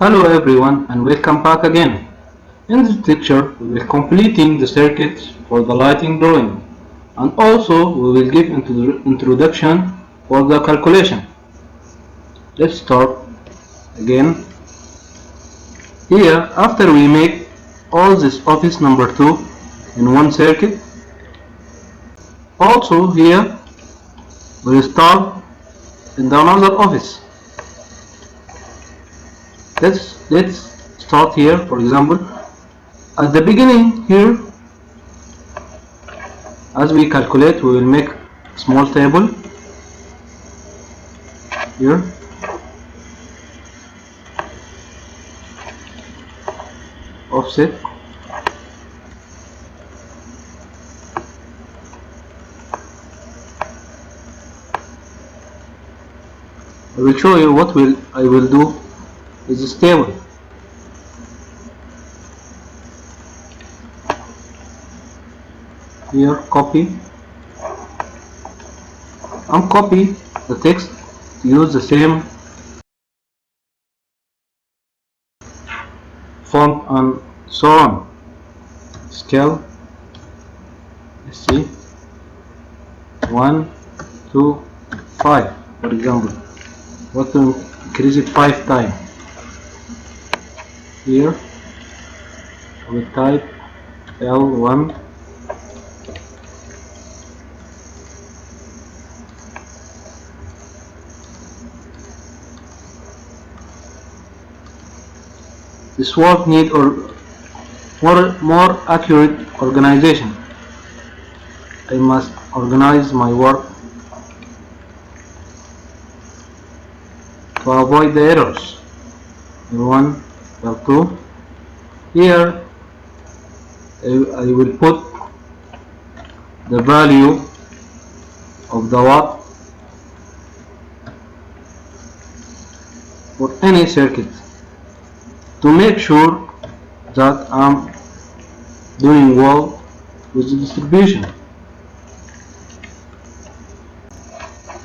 Hello everyone and welcome back again. In this lecture we will completing the circuits for the lighting drawing and also we will give introduction for the calculation. Let's start again. Here after we make all this office number 2 in one circuit, also here we will start in the another office. Let's start here. For example, at the beginning here, as we calculate, we will make a small table here. Offset. I will show you what I will do with this table. Here copy and copy the text, use the same font and so on. Scale, let's see, 1, 2, 5 for example. What to increase it 5 times. Here I will type L1 This work need more accurate organization. I must organize my work to avoid the errors. L1, L2. Here I will put the value of the watt for any circuit to make sure that I'm doing well with the distribution.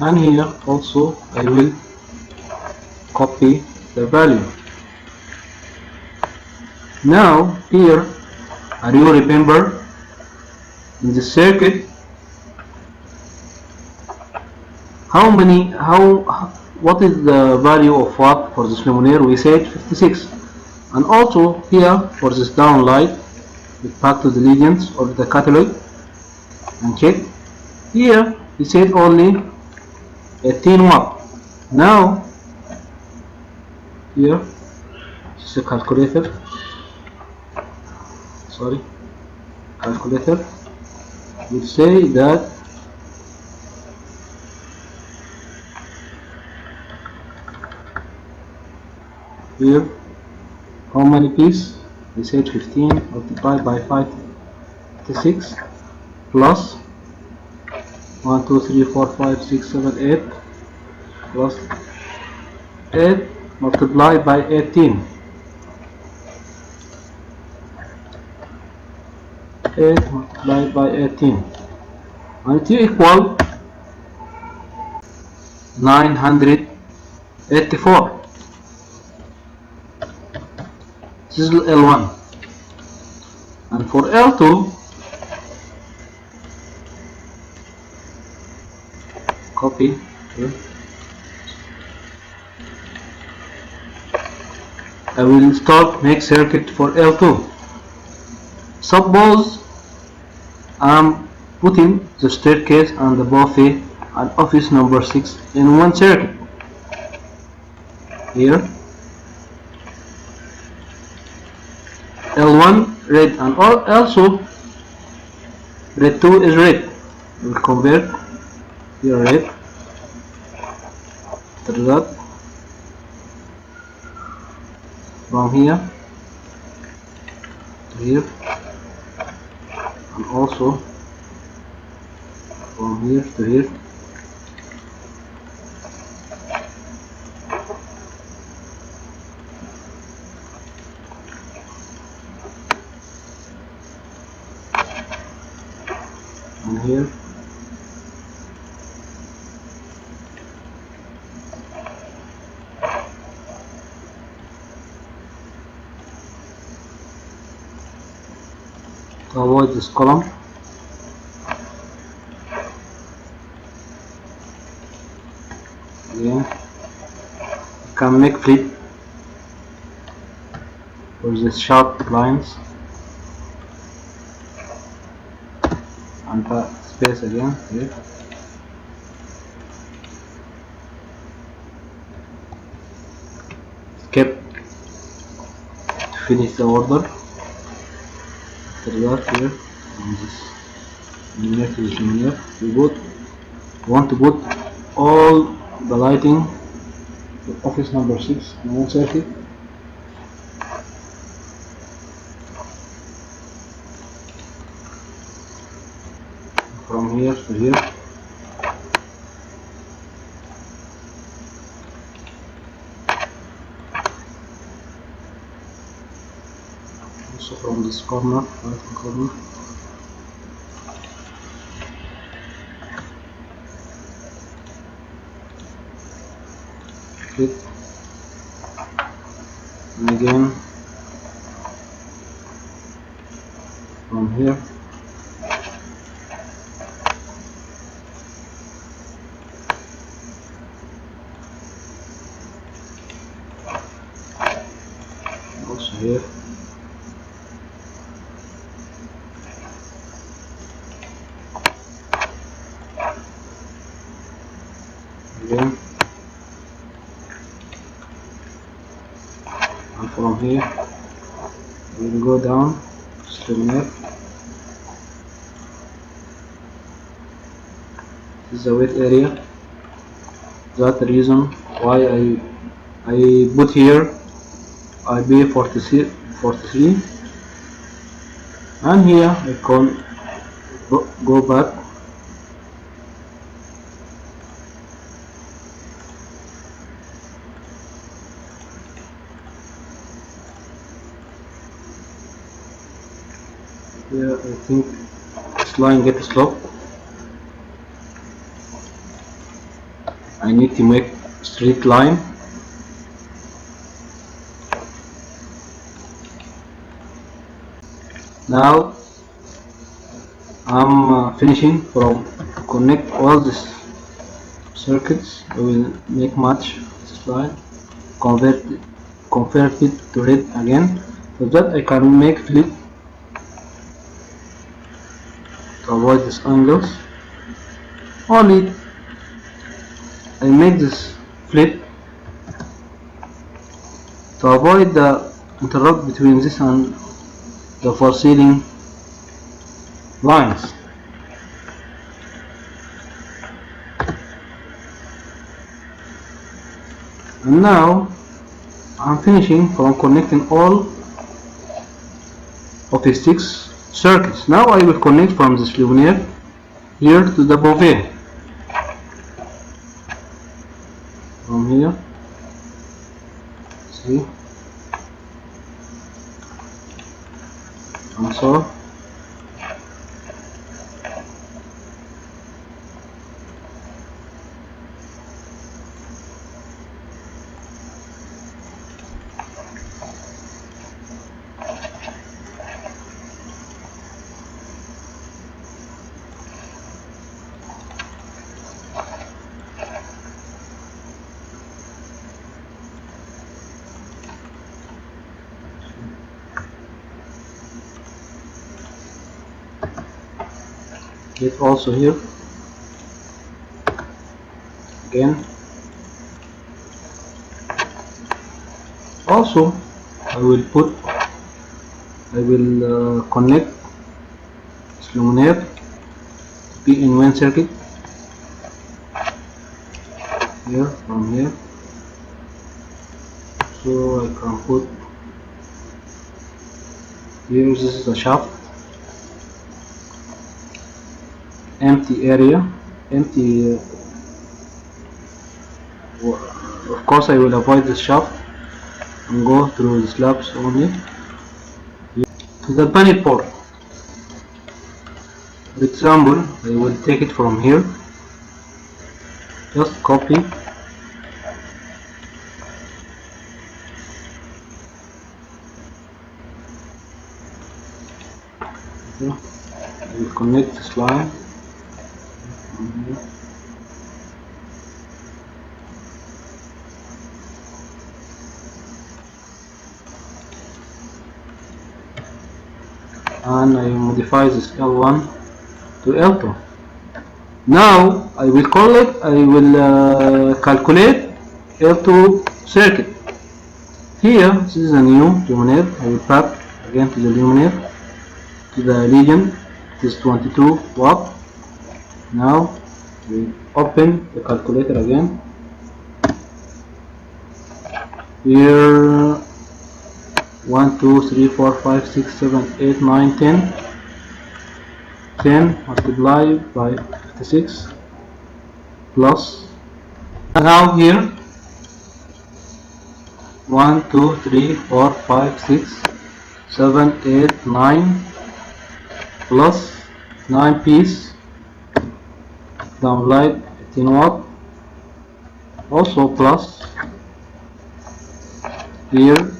And here also I will copy the value. Now here, are you remember in the circuit what is the value of watt for this luminaire? We said 56. And also here for this downlight, back to the legends or the catalog and check. Here we said only 18 watt. Now here this is a calculator. Calculator will say that here how many pieces? We said 15 multiplied by 56 plus 1, 2, 3, 4, 5, 6, 7, 8 plus 8 multiplied by 18. 8 multiplied by 18 and it equal 984. This is L1, and for L2 copy here. I will start make circuit for L2. Suppose I'm putting the staircase and the buffet and office number 6 in one circuit. Here L1 red and also red 2 is red. We will convert here red. After that, from here to here and also from here to here. And here to avoid this column. Again, you can make flip for the sharp lines and space again here. Skip to finish the order. After that, here on this linear to this linear, we want to put all the lighting to office number 6 in one circuit. From here to here. Also from this corner, right hand corner. Flip. And again from here. Also here. Again. And from here we will go down to linear. This is the wet area. That's the reason why I put here IB43, and here I can go back here. I think this line gets slope. I need to make straight line. Now I'm finishing from connect all these circuits. I will make match this line, convert it to red again, so that I can make flip to avoid these angles. Only I make this flip to avoid the interrupt between this and the for ceiling lines. And now I'm finishing from connecting all of the 6 circuits. Now I will connect from this luminaire here to the beauvais. From here, see, and so get also here again. Also I will connect this luminaire to be in one circuit here from here, so I can put here. This is the shaft, empty area, empty. Of course I will avoid the shaft and go through the slabs only to the panel port. For example, I will take it from here, just copy, Okay. I will connect this line. And I modify this L1 to L2. Now I will calculate L2 circuit. Here, this is a new luminaire. I will pack again to the luminaire, to the region. It is 22 watt. Now we open the calculator again. Here 1, 2, 3, 4, 5, 6, 7, 8, 9, 10. 10 multiplied by 56 plus. Now here 1, 2, 3, 4, 5, 6, 7, 8, 9 plus 9 piece downlight 18 watt, also plus here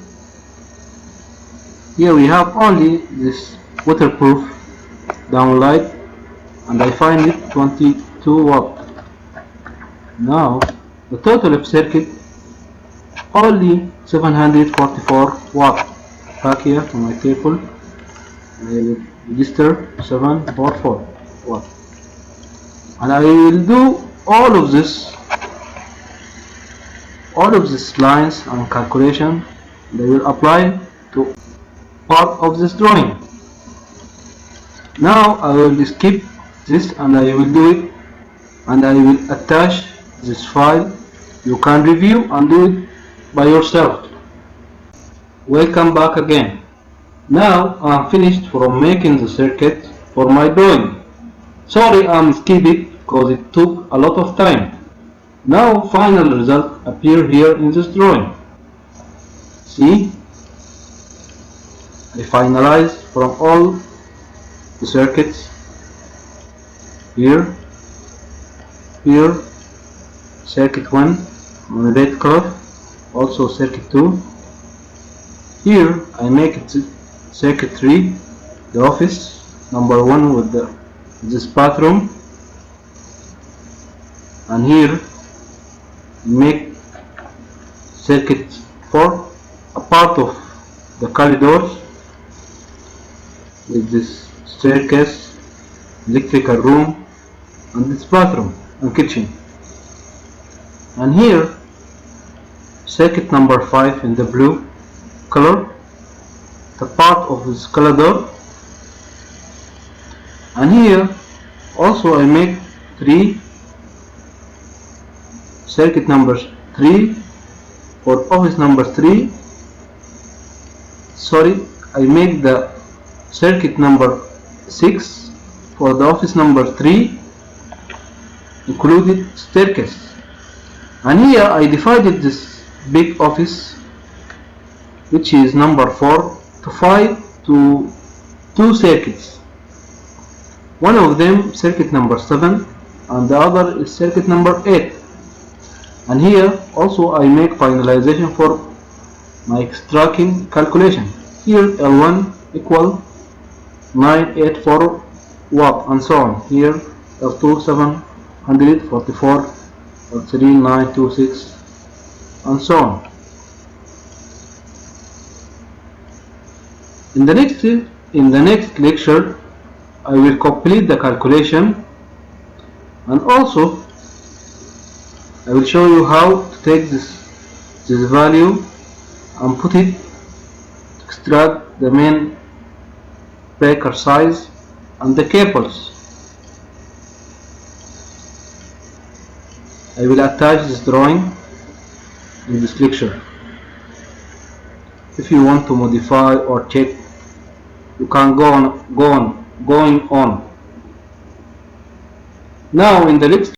we have only this waterproof downlight, and I find it 22 watt. Now the total of circuit only 744 watt. Back here to my table, I will register 744 watt, and I will do all of these lines and calculation. They will apply to part of this drawing. Now I will skip this and I will do it, and I will attach this file. You can review and do it by yourself. Welcome back again. Now I'm finished from making the circuit for my drawing. Sorry I'm skipping because it took a lot of time. Now final result appear here in this drawing. See, I finalized from all the circuits. Here circuit 1 on red color, also circuit 2. Here I make it circuit 3, the office number 1 with this bathroom, and here make circuit 4, a part of the corridors with this staircase, electrical room, and this bathroom and kitchen. And here circuit number 5 in the blue color, the part of this corridor. And here also I make 3 circuit number 3 for office number 3. Sorry, I make the circuit number 6 for the office number 3, included staircase. And here I divided this big office, which is number 4, to 5 to 2 circuits. One of them circuit number 7 and the other is circuit number 8. And here also I make finalization for my extracting calculation. Here L1 equal 984 watt, and so on. Here L2 744, L3 926, and so on. In the next lecture I will complete the calculation, and also I will show you how to take this value and put it to extract the main breaker size and the cables. I will attach this drawing in this lecture. If you want to modify or check, you can going on. Now in the next